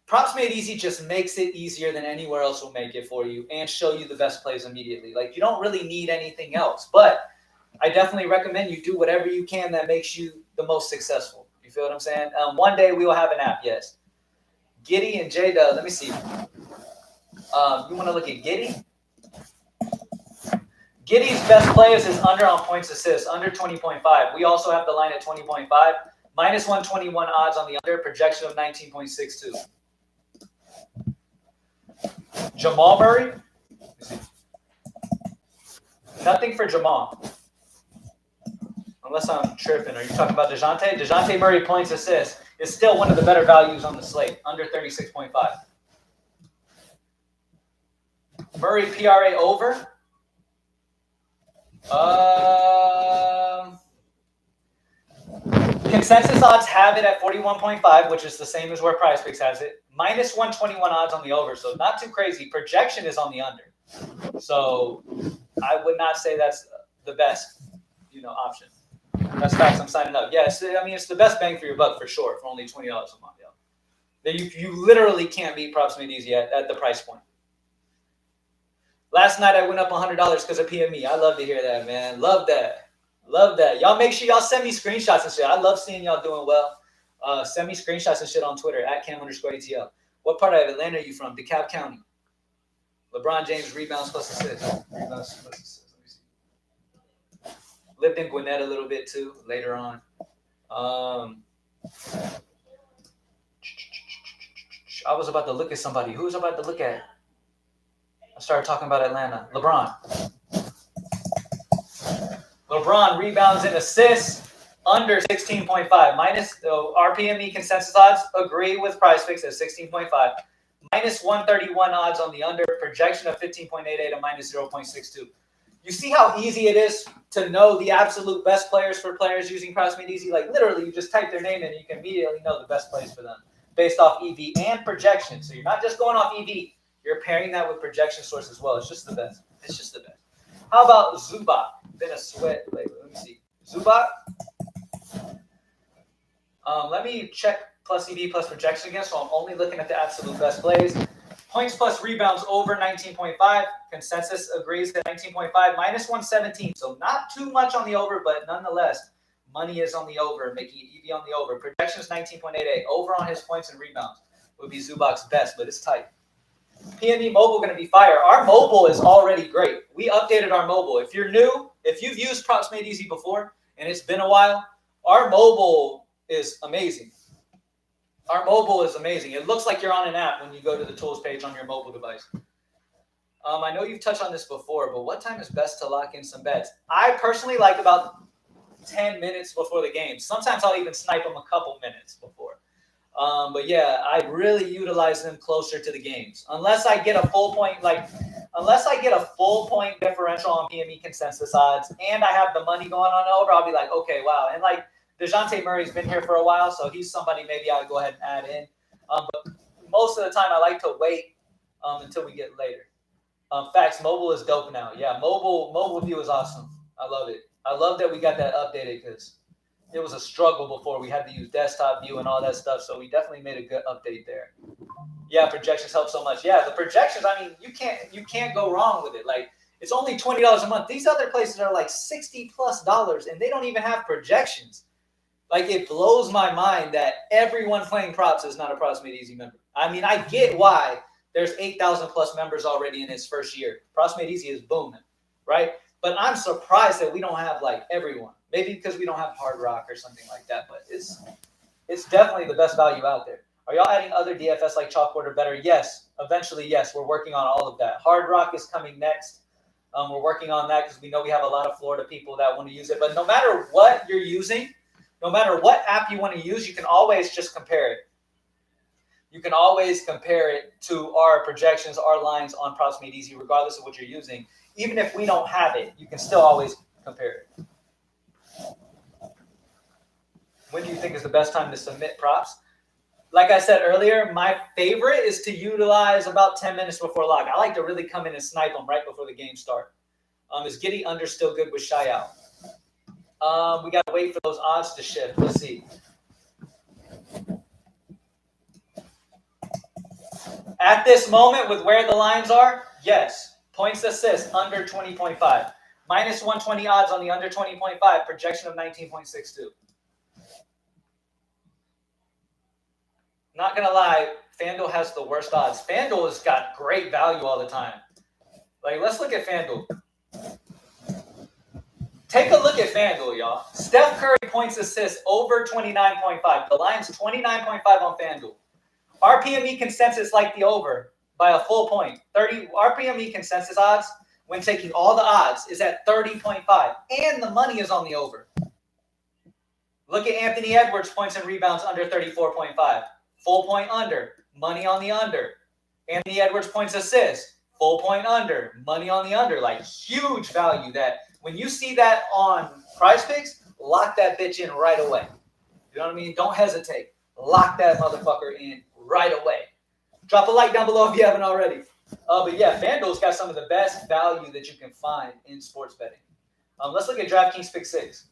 Props Made Easy just makes it easier than anywhere else will make it for you and show you the best plays immediately. You don't really need anything else, but I definitely recommend you do whatever you can that makes you the most successful. You feel what I'm saying? One day we will have an app, yes. Giddy and J-Dub. Let me see. You want to look at Giddy? Giddy's best players is under on points assists, under 20.5. We also have the line at 20.5. Minus 121 odds on the under, projection of 19.62. Jamal Murray? Nothing for Jamal. Unless I'm tripping. Are you talking about DeJounte? DeJounte Murray points assists is still one of the better values on the slate, under 36.5. Murray PRA over. Consensus odds have it at 41.5, which is the same as where Prizepicks has it. Minus 121 odds on the over, so not too crazy. Projection is on the under. So I would not say that's the best, option. That's facts. I'm signing up. Yes, I mean, it's the best bang for your buck for sure for only $20 a month. Yo. You literally can't beat props made easy at the price point. Last night I went up $100 because of PME. I love to hear that, man. Love that. Love that. Y'all make sure y'all send me screenshots and shit. I love seeing y'all doing well. Send me screenshots and shit on Twitter at @Cam_ATL. What part of Atlanta are you from? DeKalb County. LeBron James rebounds plus assists. Rebounds plus assists. Let me see. Lived in Gwinnett a little bit too later on. I was about to look at somebody. Who was I about to look at? I started talking about Atlanta. LeBron rebounds and assists under 16.5. Minus RPME consensus odds agree with Prizepicks at 16.5. Minus 131 odds on the under. Projection of 15.88 and minus 0.62. You see how easy it is to know the absolute best players for players using Props Made Easy? Like literally, you just type their name in and you can immediately know the best plays for them based off EV and projection. So you're not just going off EV. You're pairing that with projection source as well. It's just the best. It's just the best. How about Zubac? Been a sweat lately. Let me see. Zubac. Let me check plus EV plus projection again. So I'm only looking at the absolute best plays. Points plus rebounds over 19.5. Consensus agrees at 19.5. Minus 117. So not too much on the over, but nonetheless, money is on the over, making it EV on the over. Projection is 19.88. Over on his points and rebounds would be Zubac's best, but it's tight. PME mobile going to be fire. Our mobile is already great. We updated our mobile. If you're new, if you've used Props Made Easy before and it's been a while, our mobile is amazing. Our mobile is amazing. It looks like you're on an app when you go to the tools page on your mobile device. I know you've touched on this before, but what time is best to lock in some bets? I personally like about 10 minutes before the game. Sometimes I'll even snipe them a couple minutes before. But yeah, I really utilize them closer to the games. Unless I get a full point differential on PME consensus odds and I have the money going on over, I'll be like, okay, wow. And like DeJounte Murray's been here for a while, so he's somebody maybe I'll go ahead and add in. But most of the time I like to wait until we get later. Facts, mobile is dope now. Yeah, mobile view is awesome. I love it. I love that we got that updated because it was a struggle before. We had to use desktop view and all that stuff. So we definitely made a good update there. Yeah, projections help so much. Yeah, the projections, I mean, you can't go wrong with it. Like, it's only $20 a month. These other places are like $60+ and they don't even have projections. Like, it blows my mind that everyone playing props is not a Props Made Easy member. I mean, I get why there's 8,000+ members already in its first year. Props Made Easy is booming, right? But I'm surprised that we don't have like everyone. Maybe because we don't have Hard Rock or something like that, but it's definitely the best value out there. Are y'all adding other DFS like Chalkboard or better? Yes. Eventually, yes. We're working on all of that. Hard Rock is coming next. We're working on that because we know we have a lot of Florida people that want to use it. But no matter what you're using, no matter what app you want to use, you can always just compare it. You can always compare it to our projections, our lines on Props Made Easy, regardless of what you're using. Even if we don't have it, you can still always compare it. When do you think is the best time to submit props? Like I said earlier, my favorite is to utilize about 10 minutes before lock. I like to really come in and snipe them right before the game start. Is Giddy under still good with shy out? We got to wait for those odds to shift. Let's see. At this moment, with where the lines are, yes. Points assist under 20.5. Minus 120 odds on the under 20.5. Projection of 19.62. Not going to lie, FanDuel has the worst odds. FanDuel has got great value all the time. Like, let's look at FanDuel. Take a look at FanDuel, y'all. Steph Curry points assists over 29.5. The line's 29.5 on FanDuel. RPME consensus like the over by a full point. 30 RPME consensus odds when taking all the odds is at 30.5. And the money is on the over. Look at Anthony Edwards points and rebounds under 34.5. Full point under. Money on the under. Anthony Edwards points assists. Full point under. Money on the under. Like, huge value that when you see that on Prizepicks, lock that bitch in right away. You know what I mean? Don't hesitate. Lock that motherfucker in right away. Drop a like down below if you haven't already. But yeah, FanDuel's got some of the best value that you can find in sports betting. Let's look at DraftKings Pick 6.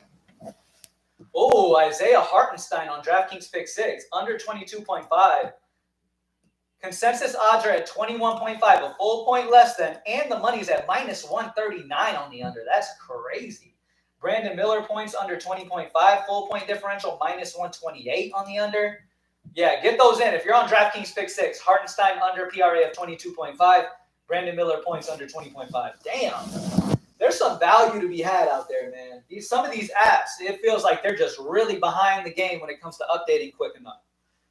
Oh, Isaiah Hartenstein on DraftKings Pick 6. Under 22.5. Consensus odds are at 21.5, a full point less than, and the money's at minus 139 on the under. That's crazy. Brandon Miller points under 20.5, full point differential minus 128 on the under. Yeah, get those in. If you're on DraftKings Pick 6, Hartenstein under PRA of 22.5, Brandon Miller points under 20.5. Damn. There's some value to be had out there, man. Some of these apps, it feels like they're just really behind the game when it comes to updating quick enough.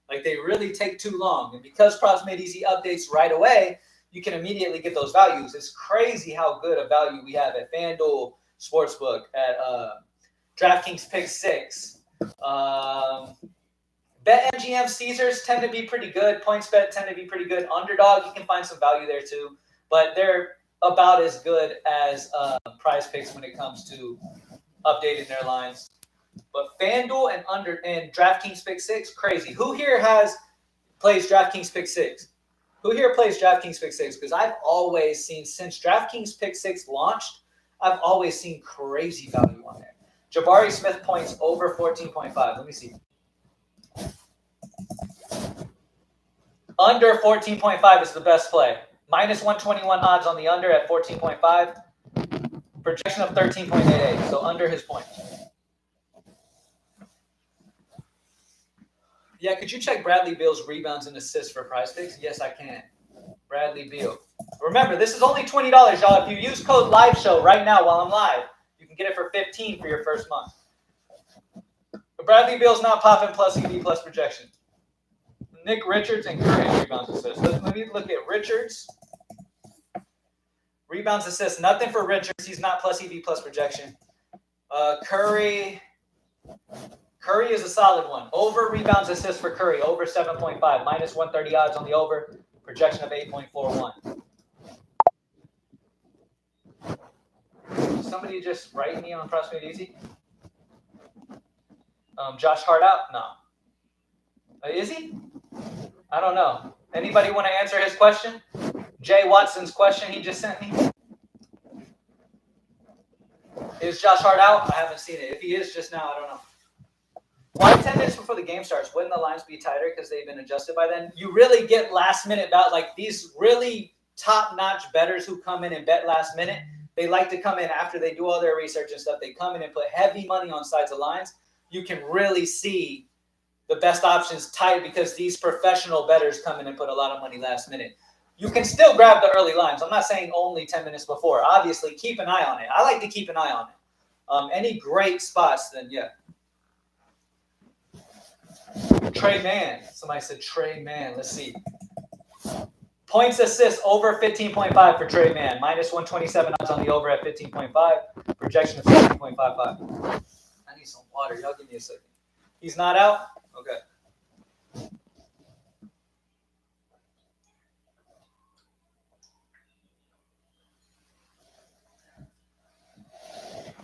Like, they really take too long. And because Props Made Easy updates right away, you can immediately get those values. It's crazy how good a value we have at FanDuel Sportsbook, at DraftKings Pick 6. BetMGM Caesars tend to be pretty good. PointsBet tend to be pretty good. Underdog, you can find some value there too. But they're about as good as Prizepicks when it comes to updating their lines. But FanDuel and DraftKings Pick 6, crazy. Who here plays DraftKings Pick 6? Who here plays DraftKings Pick 6? Because I've always seen, since DraftKings Pick 6 launched, I've always seen crazy value on there. Jabari Smith points over 14.5. Let me see. Under 14.5 is the best play. Minus 121 odds on the under at 14.5. Projection of 13.88. So under his point. Yeah, could you check Bradley Beal's rebounds and assists for Prizepicks? Yes, I can. Bradley Beal. Remember, this is only $20, y'all. If you use code LIVESHOW right now while I'm live, you can get it for $15 for your first month. But Bradley Beal's not popping plus EV plus projection. Nick Richards and Curry rebounds assists. Let me look at Richards. Rebounds assists. Nothing for Richards. He's not plus EV plus projection. Curry is a solid one. Over rebounds assists for Curry. Over 7.5. Minus 130 odds on the over. Projection of 8.41. Somebody just write me on Props Made Easy? Josh Hart out? No. Is he? I don't know. Anybody want to answer his question? Jay Watson's question he just sent me. Is Josh Hart out? I haven't seen it. If he is just now, I don't know. Why 10 minutes before the game starts? Wouldn't the lines be tighter because they've been adjusted by then? You really get last minute bet, like these really top-notch bettors who come in and bet last minute. They like to come in after they do all their research and stuff. They come in and put heavy money on sides of lines. You can really see the best options tight because these professional bettors come in and put a lot of money last minute. You can still grab the early lines. I'm not saying only 10 minutes before. Obviously, keep an eye on it. I like to keep an eye on it. Any great spots, then yeah. Trey Mann. Somebody said Trey Mann. Let's see. Points assists over 15.5 for Trey Mann. Minus 127 odds on the over at 15.5. Projection of 16.55. I need some water. Y'all give me a second. He's not out? Okay.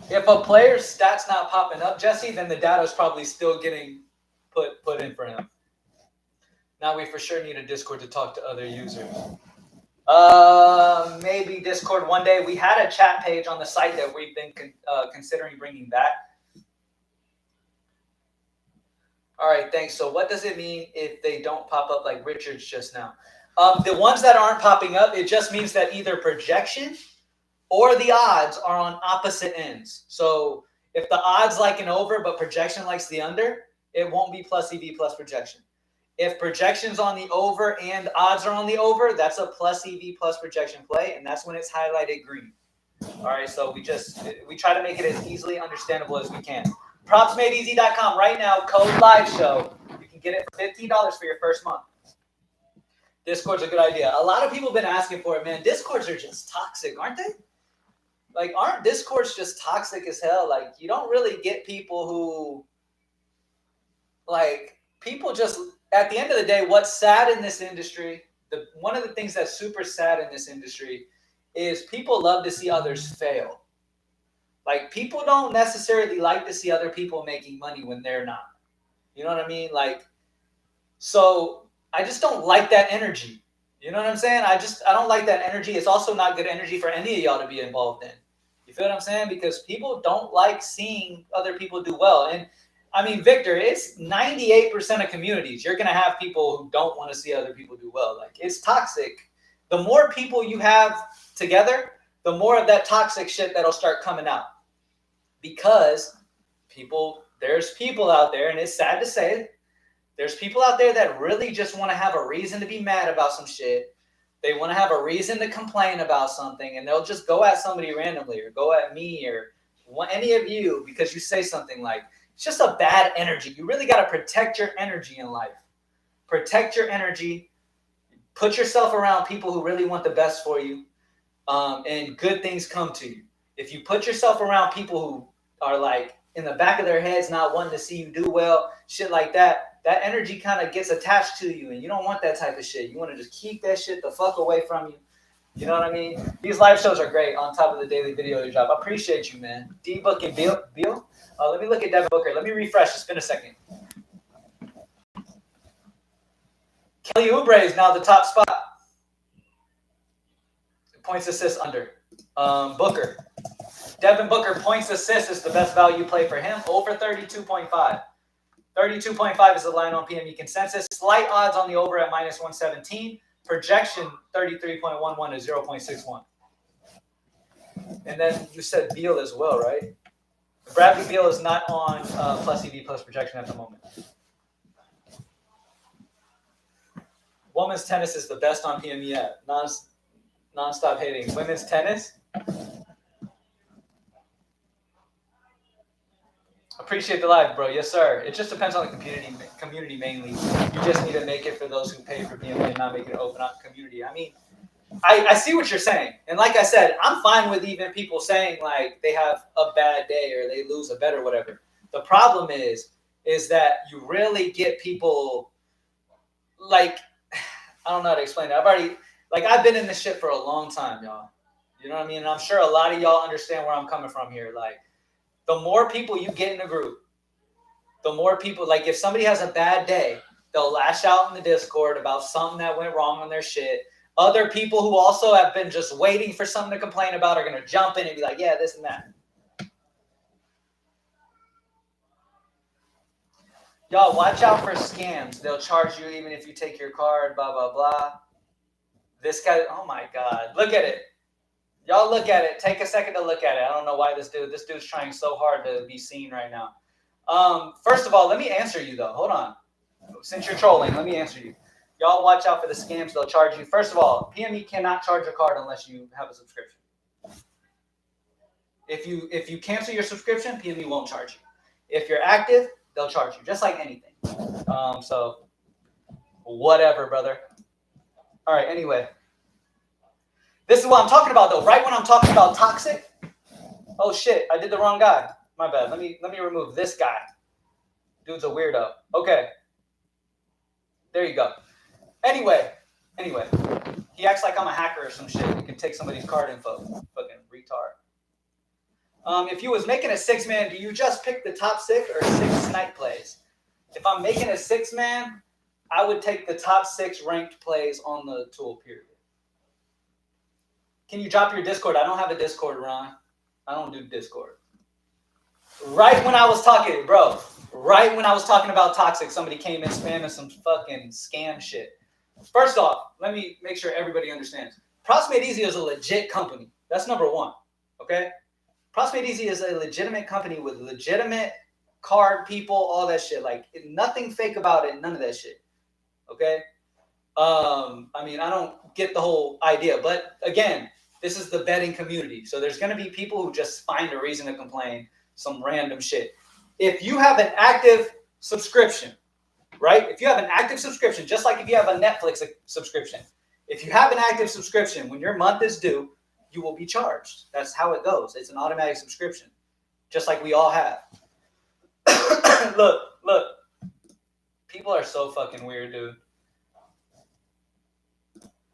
If a player's stats not popping up, Jesse, then the data's probably still getting put in for him. Now we for sure need a Discord to talk to other users. Maybe Discord one day. We had a chat page on the site that we've been considering bringing back. All right, thanks. So what does it mean if they don't pop up like Richards just now? The ones that aren't popping up, it just means that either projection or the odds are on opposite ends. So if the odds like an over but projection likes the under, it won't be plus EV plus projection. If projections on the over and odds are on the over, that's a plus EV plus projection play, and that's when it's highlighted green. All right, so we try to make it as easily understandable as we can. PropsMadeEasy.com right now, code live show. You can get it for $15 for your first month. Discord's a good idea. A lot of people have been asking for it, man. Discords are just toxic, aren't they? Like, aren't Discords just toxic as hell? Like, you don't really get people who, like, people just, at the end of the day, what's sad in this industry, one of the things that's super sad in this industry is people love to see others fail. Like, people don't necessarily like to see other people making money when they're not. You know what I mean? Like, so I just don't like that energy. You know what I'm saying? I don't like that energy. It's also not good energy for any of y'all to be involved in. You feel what I'm saying? Because people don't like seeing other people do well. And I mean, Victor, it's 98% of communities. You're going to have people who don't want to see other people do well. Like, it's toxic. The more people you have together, the more of that toxic shit that'll start coming out. Because there's people out there, and it's sad to say, there's people out there that really just want to have a reason to be mad about some shit. They want to have a reason to complain about something, and they'll just go at somebody randomly or go at me or any of you because you say something like, it's just a bad energy. You really got to protect your energy in life. Protect your energy. Put yourself around people who really want the best for you, and good things come to you. If you put yourself around people who are like in the back of their heads not wanting to see you do well, shit like that, that energy kind of gets attached to you, and you don't want that type of shit. You want to just keep that shit the fuck away from you. You know what I mean? These live shows are great on top of the daily video drop. I appreciate you, man. D-Book and Beal? Let me look at Devin Booker. Let me refresh. It's been a second. Kelly Oubre is now the top spot. Points, assists, under. Booker. Devin Booker, points, assists is the best value play for him. Over 32.5. 32.5 is the line on PME consensus. Slight odds on the over at minus 117. Projection 33.11 to 0.61. And then you said Beal as well, right? Bradley Beal is not on plus EV plus projection at the moment. Women's tennis is the best on PME app. Non-stop hating. Women's tennis? Appreciate the live, bro. Yes, sir. It just depends on the community mainly. You just need to make it for those who pay for PME and not make it an open community. I mean, I see what you're saying. And like I said, I'm fine with even people saying like they have a bad day or they lose a bet or whatever. The problem is that you really get people like, I don't know how to explain it. I've been in this shit for a long time, y'all. You know what I mean? And I'm sure a lot of y'all understand where I'm coming from here. Like, the more people you get in a group, the more people, like if somebody has a bad day, they'll lash out in the Discord about something that went wrong on their shit. Other people who also have been just waiting for something to complain about are going to jump in and be like, yeah, this and that. Y'all, watch out for scams. They'll charge you even if you take your card, blah, blah, blah. This guy, oh my God, look at it. Y'all look at it. Take a second to look at it. I don't know why this dude's trying so hard to be seen right now. First of all, let me answer you though. Hold on. Since you're trolling, let me answer you. Y'all watch out for the scams. They'll charge you. First of all, PME cannot charge a card unless you have a subscription. If you cancel your subscription, PME won't charge you. If you're active, they'll charge you, just like anything. So whatever, brother. All right, anyway. This is what I'm talking about, though. Right when I'm talking about toxic. Oh shit! I did the wrong guy. My bad. Let me remove this guy. Dude's a weirdo. Okay. There you go. Anyway, he acts like I'm a hacker or some shit. You can take somebody's card info. Fucking retard. If you was making a 6-man, do you just pick the top 6 or 6 snipe plays? If I'm making a 6-man, I would take the top 6 ranked plays on the tool. Period. Can you drop your Discord? I don't have a Discord, Ron. I don't do Discord. Right when I was talking about toxic, somebody came in spamming some fucking scam shit. First off, let me make sure everybody understands. Props Made Easy is a legit company. That's number one, okay? Props Made Easy is a legitimate company with legitimate card people, all that shit. Like, nothing fake about it, none of that shit. Okay. I mean, I don't get the whole idea, but again, this is the betting community. So there's going to be people who just find a reason to complain, some random shit. If you have an active subscription, right? If you have an active subscription, just like if you have a Netflix subscription, if you have an active subscription, when your month is due, you will be charged. That's how it goes. It's an automatic subscription, just like we all have. Look. People are so fucking weird, dude.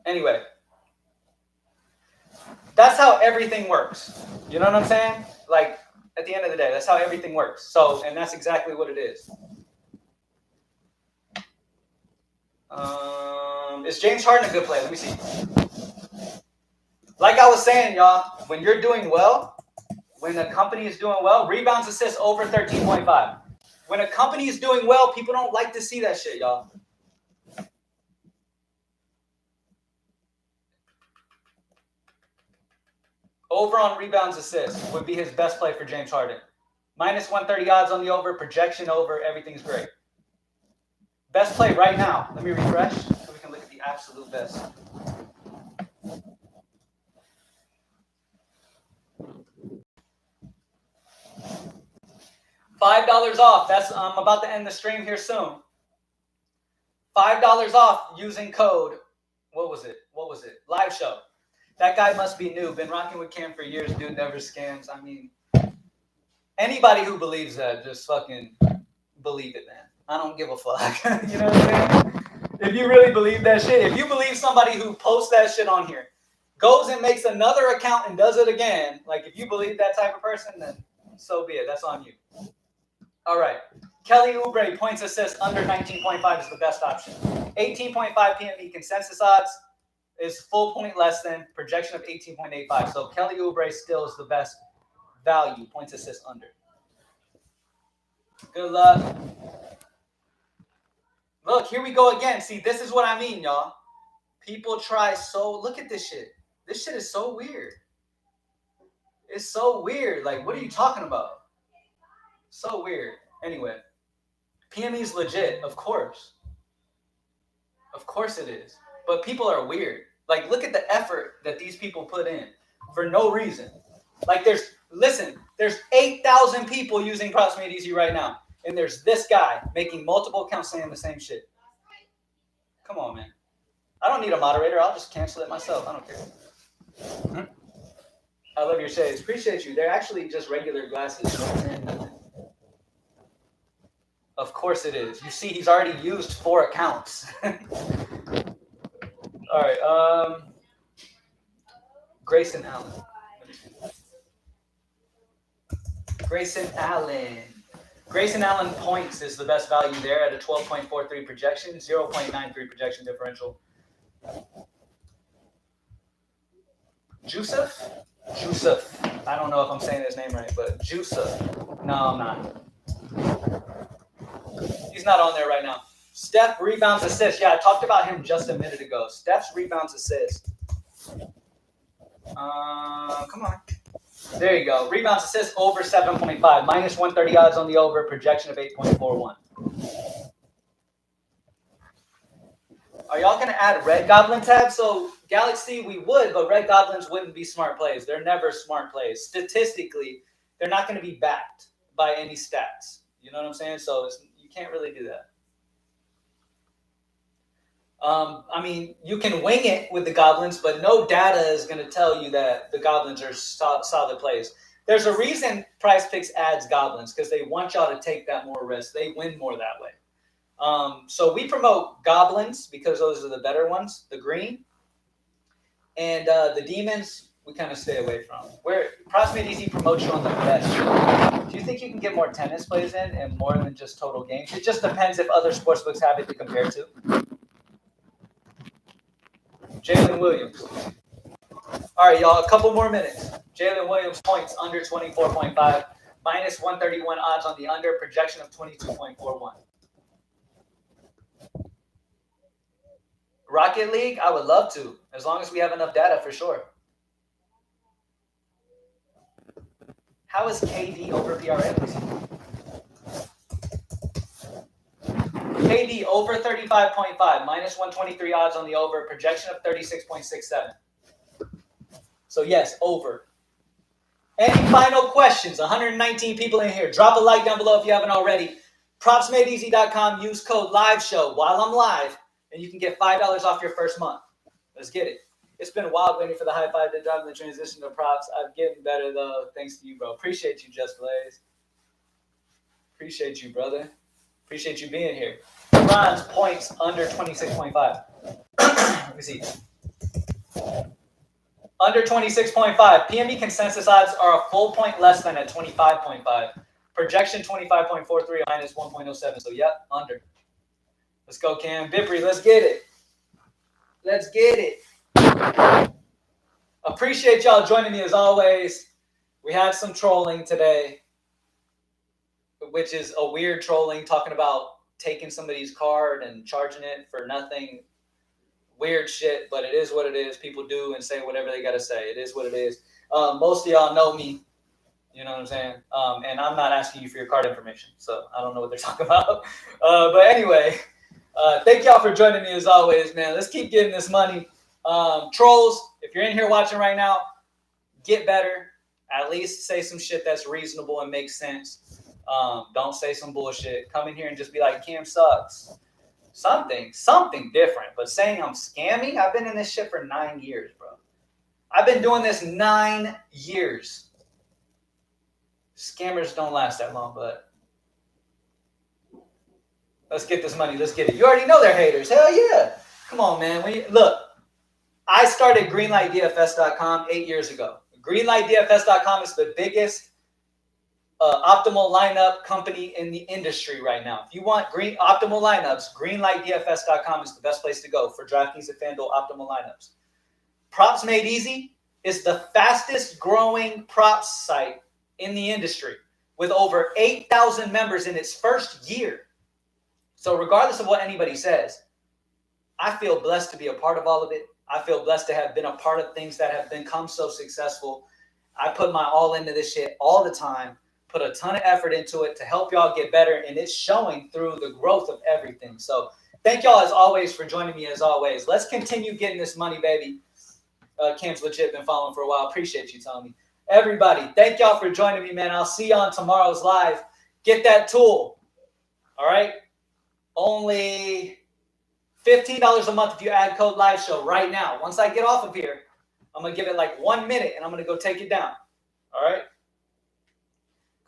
Anyway, that's how everything works. You know what I'm saying? Like, at the end of the day, that's how everything works. So, and that's exactly what it is. Is James Harden a good player? Let me see. Like I was saying, y'all, when you're doing well, when a company is doing well, rebounds, assists over 13.5. When a company is doing well, people don't like to see that shit, y'all. Over on rebounds, assists would be his best play for James Harden. Minus 130 odds on the over, projection over, everything's great. Best play right now. Let me refresh so we can look at the absolute best. $5 off. I'm about to end the stream here soon. $5 off using code. What was it? Live show. That guy must be new. Been rocking with Cam for years. Dude never scams. I mean, anybody who believes that, just fucking believe it, man. I don't give a fuck. You know what I'm saying? If you really believe that shit, if you believe somebody who posts that shit on here goes and makes another account and does it again, like if you believe that type of person, then so be it. That's on you. All right. Kelly Oubre, points assist under 19.5 is the best option. 18.5 PME consensus odds is full point less than, projection of 18.85. So Kelly Oubre still is the best value, points assist under. Good luck. Look, here we go again. See, this is what I mean, y'all. People try look at this shit. This shit is so weird. It's so weird. Like, what are you talking about? So weird. Anyway, PME is legit, of course. Of course it is. But people are weird. Like, look at the effort that these people put in for no reason. Like, there's 8,000 people using Proximate Easy right now. And there's this guy making multiple accounts saying the same shit. Come on, man. I don't need a moderator. I'll just cancel it myself. I don't care. I love your shades. Appreciate you. They're actually just regular glasses. Of course it is. You see, he's already used 4 accounts. All right. Grayson Allen. Grayson Allen points is the best value there at a 12.43 projection, 0.93 projection differential. Jusuf? I don't know if I'm saying his name right, but Jusuf. No, I'm not. He's not on there right now. Steph rebounds assists. Yeah, I talked about him just a minute ago. Steph's rebounds assists. Come on. There you go. Rebounds assists over 7.5. Minus 130 odds on the over. Projection of 8.41. Are y'all going to add Red Goblin tab? So, Galaxy, we would, but Red Goblins wouldn't be smart plays. They're never smart plays. Statistically, they're not going to be backed by any stats. You know what I'm saying? So, you can't really do that. I mean, you can wing it with the Goblins, but no data is going to tell you that the Goblins are solid plays. There's a reason Prizepicks adds Goblins, because they want y'all to take that more risk. They win more that way. So we promote Goblins because those are the better ones, the green. And the Demons, we kind of stay away from. Where Proximate Easy promotes you on the best. Do you think you can get more tennis plays in and more than just total games? It just depends if other sportsbooks have it to compare to. Jalen Williams. All right, y'all, a couple more minutes. Jalen Williams points under 24.5. Minus 131 odds on the under. Projection of 22.41. Rocket League, I would love to, as long as we have enough data for sure. How is KD over PRA? KD over 35.5, minus 123 odds on the over, projection of 36.67. So yes, over. Any final questions? 119 people in here. Drop a like down below if you haven't already. PropsMadeEasy.com. Use code LIVESHOW while I'm live, and you can get $5 off your first month. Let's get it. It's been wild waiting for the high five to drive the transition to props. I'm getting better, though. Thanks to you, bro. Appreciate you, Just Blaze. Appreciate you, brother. Appreciate you being here. Bronze points under 26.5. Let me see. Under 26.5. PME consensus odds are a full point less than at 25.5. Projection 25.43 minus 1.07. So, yep, under. Let's go, Cam. Bipri, let's get it. Let's get it. Appreciate y'all joining me as always. We had some trolling today, which is a weird trolling, talking about taking somebody's card and charging it for nothing. Weird shit, but it is what it is. People do and say whatever they got to say. It is what it is. Most of y'all know me. You know what I'm saying? And I'm not asking you for your card information, so I don't know what they're talking about. But anyway, thank y'all for joining me as always, man. Let's keep getting this money. Trolls, if you're in here watching right now, get better. At least say some shit that's reasonable and makes sense. Don't say some bullshit. Come in here and just be like, Cam sucks. Something different. But saying I'm scamming, I've been in this shit for 9 years, bro. I've been doing this 9 years. Scammers don't last that long, but let's get this money. Let's get it. You already know they're haters. Hell yeah. Come on, man. Look, I started greenlightdfs.com 8 years ago. Greenlightdfs.com is the biggest optimal lineup company in the industry right now. If you want optimal lineups, greenlightdfs.com is the best place to go for DraftKings and FanDuel optimal lineups. Props Made Easy is the fastest growing props site in the industry with over 8,000 members in its first year. So regardless of what anybody says, I feel blessed to be a part of all of it. I feel blessed to have been a part of things that have become so successful. I put my all into this shit all the time, put a ton of effort into it to help y'all get better, and it's showing through the growth of everything. So thank y'all as always for joining me as always. Let's continue getting this money, baby. Cam's legit been following for a while. Appreciate you, Tommy. Everybody, thank y'all for joining me, man. I'll see you on tomorrow's live. Get that tool. All right? Only $15 a month if you add code LIVESHOW right now. Once I get off of here, I'm going to give it like 1 minute, and I'm going to go take it down. All right?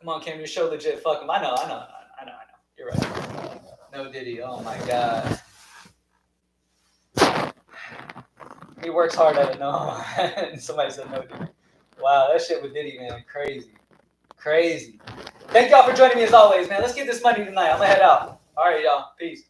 Come on, Cam, your show legit. Fuck him. I know. You're right. No Diddy. Oh, my God. He works hard at it. No. Somebody said no Diddy. Wow, that shit with Diddy, man. Crazy. Thank y'all for joining me as always, man. Let's get this money tonight. I'm going to head out. All right, y'all. Peace.